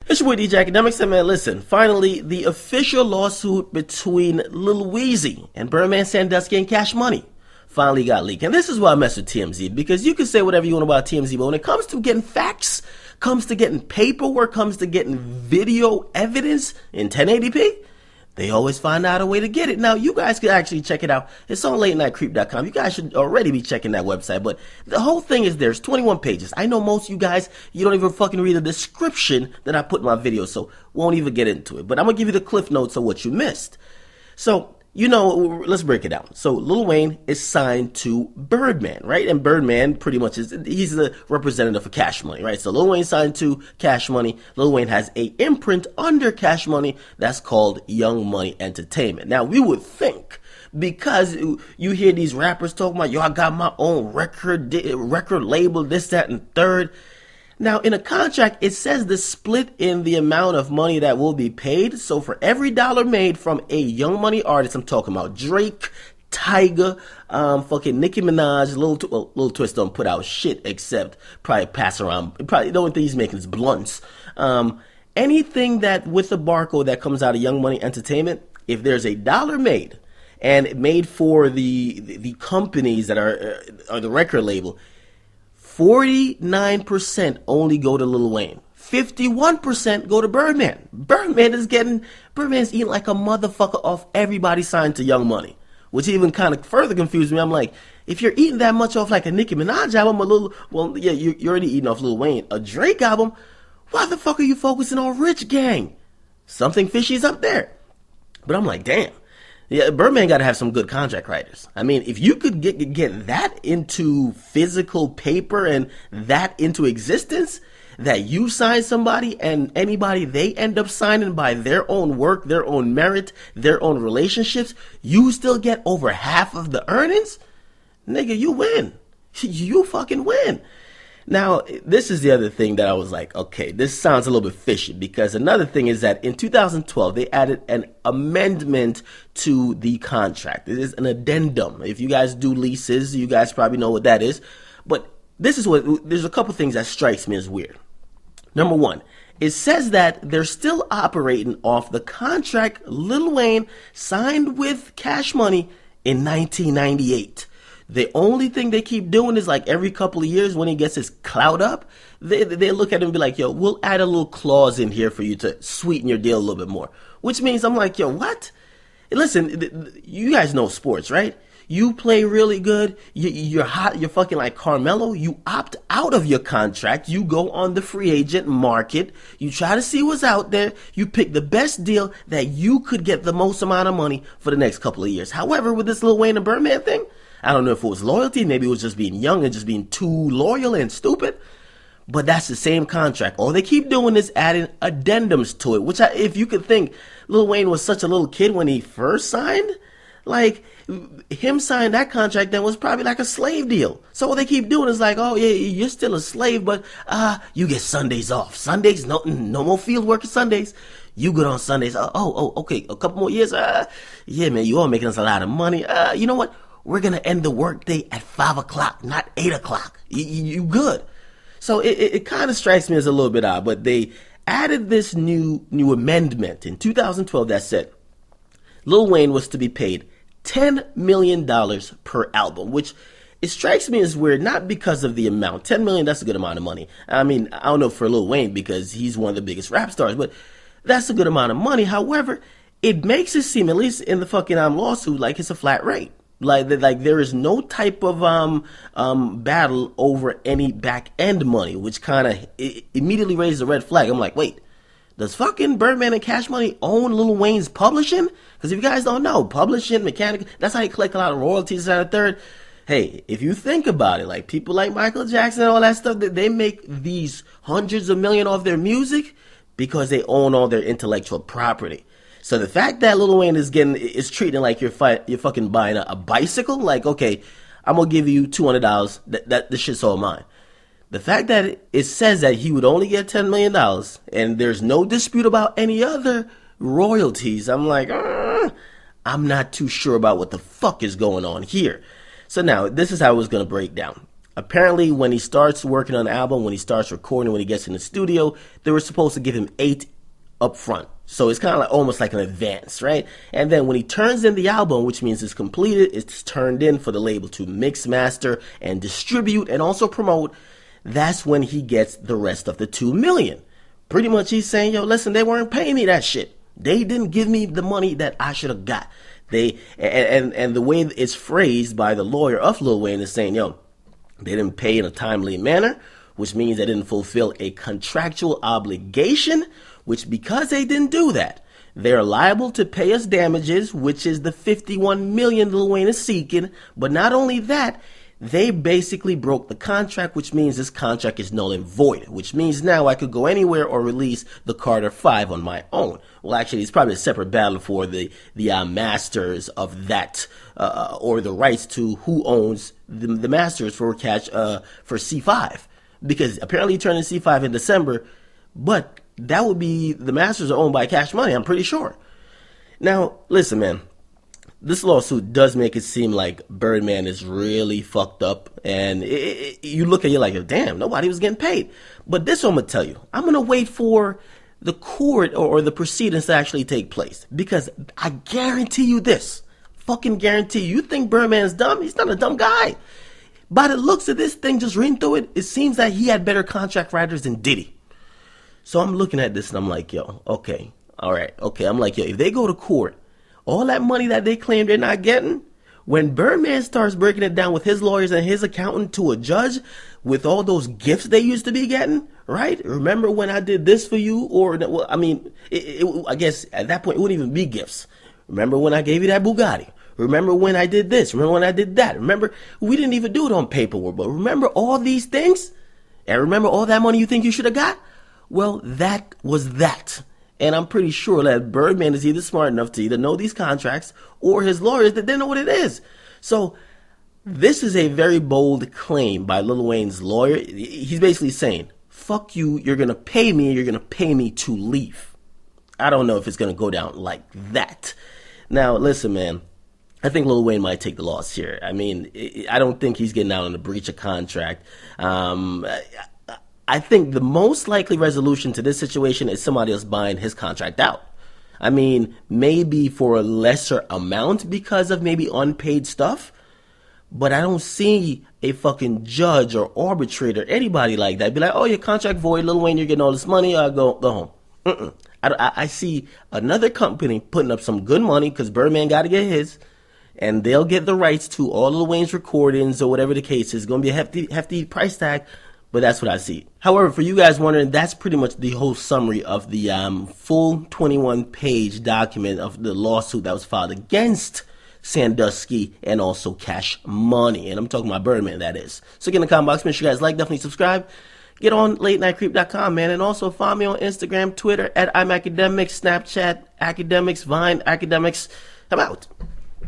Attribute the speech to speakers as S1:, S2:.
S1: It's your boy DJ Akademiks, and man, listen, finally, the official lawsuit between Lil Weezy and Birdman, Sandusky, and Cash Money finally got leaked. And this is why I mess with TMZ, because you can say whatever you want about TMZ, but when it comes to getting facts, comes to getting paperwork, comes to getting video evidence in 1080p, they always find out a way to get it. Now, you guys can actually check it out. It's on latenightcreep.com. You guys should already be checking that website. But the whole thing is there's 21 pages. I know most of you guys, you don't even fucking read the description that I put in my video, so won't even get into it. But I'm going to give you the cliff notes of what you missed. So, let's break it down. So Lil Wayne is signed to Birdman, right? And Birdman pretty much he's the representative for Cash Money, right? So Lil Wayne signed to Cash Money. Lil Wayne has a imprint under Cash Money that's called Young Money Entertainment. Now, we would think, because you hear these rappers talking about, yo, I got my own record label, this, that, and third. Now, in a contract, it says the split in the amount of money that will be paid. So for every dollar made from a Young Money artist, I'm talking about Drake, Tyga, fucking Nicki Minaj, Lil Twist don't put out shit except probably pass around. Probably the only thing he's making is blunts. Anything that with a barcode that comes out of Young Money Entertainment, if there's a dollar made and made for the companies that are the record label, 49% only go to Lil Wayne. 51% go to Birdman. Birdman's eating like a motherfucker off everybody signed to Young Money, which even kind of further confused me. I'm like, if you're eating that much off like a Nicki Minaj album, you're already eating off Lil Wayne. A Drake album, why the fuck are you focusing on Rich Gang? Something fishy's up there. But I'm like, damn. Yeah, Birdman got to have some good contract writers. I mean, if you could get that into physical paper and that into existence, that you sign somebody and anybody they end up signing by their own work, their own merit, their own relationships, you still get over half of the earnings? Nigga, you win. You fucking win. Now, this is the other thing that I was like, okay, this sounds a little bit fishy, because another thing is that in 2012, they added an amendment to the contract. It is an addendum. If you guys do leases, you guys probably know what that is. But there's a couple things that strikes me as weird. Number one, it says that they're still operating off the contract Lil Wayne signed with Cash Money in 1998. The only thing they keep doing is, like, every couple of years when he gets his clout up, they look at him and be like, yo, we'll add a little clause in here for you to sweeten your deal a little bit more. Which means I'm like, yo, what? Listen, you guys know sports, right? You play really good, you're hot, you're fucking like Carmelo, you opt out of your contract, you go on the free agent market, you try to see what's out there, you pick the best deal that you could get the most amount of money for the next couple of years. However, with this Lil Wayne and Birdman thing, I don't know if it was loyalty, maybe it was just being young and just being too loyal and stupid, but that's the same contract. All they keep doing is adding addendums to it, which if you could think Lil Wayne was such a little kid when he first signed, like, him signing that contract then was probably like a slave deal. So what they keep doing is like, oh yeah, you're still a slave, but you get Sundays off. Sundays, no more field work on Sundays. You good on Sundays. Okay, a couple more years. Yeah, man, you all making us a lot of money. You know what? We're going to end the workday at 5 o'clock, not 8 o'clock. You good. So it kind of strikes me as a little bit odd, but they added this new amendment in 2012 that said Lil Wayne was to be paid $10 million per album, which it strikes me as weird, not because of the amount. $10 million, that's a good amount of money. I mean, I don't know for Lil Wayne because he's one of the biggest rap stars, but that's a good amount of money. However, it makes it seem, at least in the fucking lawsuit, like it's a flat rate. Like there is no type of battle over any back end money, which kind of immediately raises a red flag. I'm like, wait, does fucking Birdman and Cash Money own Lil Wayne's publishing? Because if you guys don't know, publishing, mechanic, that's how you collect a lot of royalties at a third. Hey, if you think about it, like people like Michael Jackson and all that stuff, they make these hundreds of millions off their music because they own all their intellectual property. So the fact that Lil Wayne is treating like you're fucking buying a bicycle, like, okay, I'm gonna give you $200. That this shit's all mine. The fact that it says that he would only get $10 million and there's no dispute about any other royalties, I'm like, I'm not too sure about what the fuck is going on here. So now this is how it was gonna break down. Apparently, when he starts working on an album, when he starts recording, when he gets in the studio, they were supposed to give him 8 up front. So it's kind of like almost like an advance, right? And then when he turns in the album, which means it's completed, it's turned in for the label to mix, master, and distribute, and also promote, that's when he gets the rest of the $2 million. Pretty much he's saying, yo, listen, they weren't paying me that shit. They didn't give me the money that I should have got. And the way it's phrased by the lawyer of Lil Wayne is saying, yo, they didn't pay in a timely manner, which means they didn't fulfill a contractual obligation, which because they didn't do that, they're liable to pay us damages, which is the $51 million Lil Wayne is seeking. But not only that, they basically broke the contract, which means this contract is null and void, which means now I could go anywhere or release the Carter 5 on my own. Well, actually, it's probably a separate battle for the masters of that, or the rights to who owns the masters for C5. Because apparently he turned in C5 in December, but that would be, the masters are owned by Cash Money, I'm pretty sure. Now, listen, man. This lawsuit does make it seem like Birdman is really fucked up, and you look at it like, damn, nobody was getting paid. But this one I'm going to tell you. I'm going to wait for the court or the proceedings to actually take place, because I guarantee you this, fucking guarantee you think Birdman's dumb? He's not a dumb guy. By the looks of this thing, just reading through it, it seems that he had better contract writers than Diddy. So I'm looking at this and I'm like, yo, okay, all right, okay. I'm like, yo, if they go to court, all that money that they claim they're not getting, when Birdman starts breaking it down with his lawyers and his accountant to a judge with all those gifts they used to be getting, right? Remember when I did this for you? Or, well, I mean, I guess at that point it wouldn't even be gifts. Remember when I gave you that Bugatti? Remember when I did this? Remember when I did that? Remember, we didn't even do it on paperwork, but remember all these things? And remember all that money you think you should have got? Well, that was that. And I'm pretty sure that Birdman is either smart enough to either know these contracts or his lawyers that they know what it is. So this is a very bold claim by Lil Wayne's lawyer. He's basically saying, fuck you, you're going to pay me, and you're going to pay me to leave. I don't know if it's going to go down like that. Now, listen, man. I think Lil Wayne might take the loss here. I mean, I don't think he's getting out on a breach of contract. I think the most likely resolution to this situation is somebody else buying his contract out. I mean, maybe for a lesser amount because of maybe unpaid stuff. But I don't see a fucking judge or arbitrator, anybody like that, be like, oh, your contract void, Lil Wayne, you're getting all this money, go home. I see another company putting up some good money because Birdman got to get his. And they'll get the rights to all of Lil Wayne's recordings or whatever the case is. It's going to be a hefty price tag. But that's what I see. However, for you guys wondering, that's pretty much the whole summary of the full 21-page document of the lawsuit that was filed against Sandusky and also Cash Money. And I'm talking about Birdman, that is. So get in the comment box. Make sure you guys like, definitely subscribe. Get on latenightcreep.com, man. And also follow me on Instagram, Twitter, at I'm Akademiks, Snapchat, Akademiks, Vine, Akademiks. I'm out.